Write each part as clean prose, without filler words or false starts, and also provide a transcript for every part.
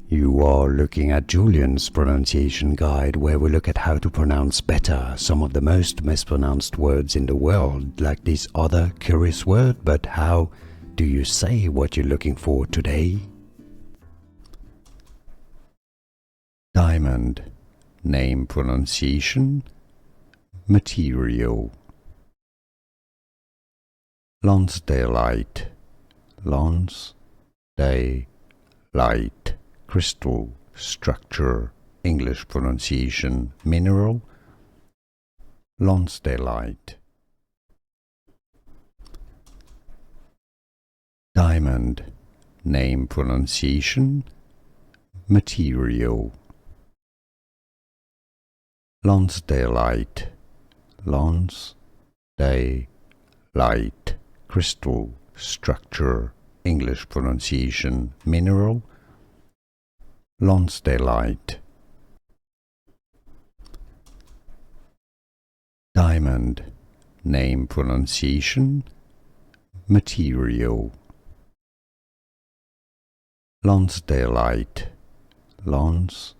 You are looking at Julian's pronunciation guide, where we look at how to pronounce better some of the most mispronounced words in the world, like this other curious word. But how do you say what you're looking for today? Diamond. Name pronunciation. Material. Lonsdaleite. Lonsdaleite. Crystal. Structure. English pronunciation. Mineral. Lonsdaleite. Diamond. Name pronunciation. Material. Lonsdaleite. Lonsdaleite. Crystal. Structure. English pronunciation. Mineral. Lonsdaleite. Diamond. Name pronunciation. Material. Lonsdaleite. Lonsdaleite.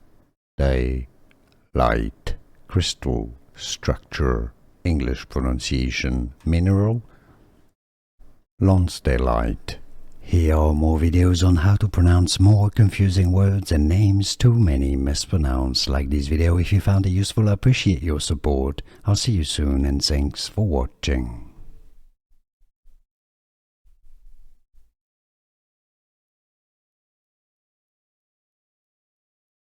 Crystal. Structure. English pronunciation. Mineral. Lonsdaleite. Here are more videos on how to pronounce more confusing words and names too many mispronounced. Like this video if you found it useful. I appreciate your support. I'll see you soon and thanks for watching.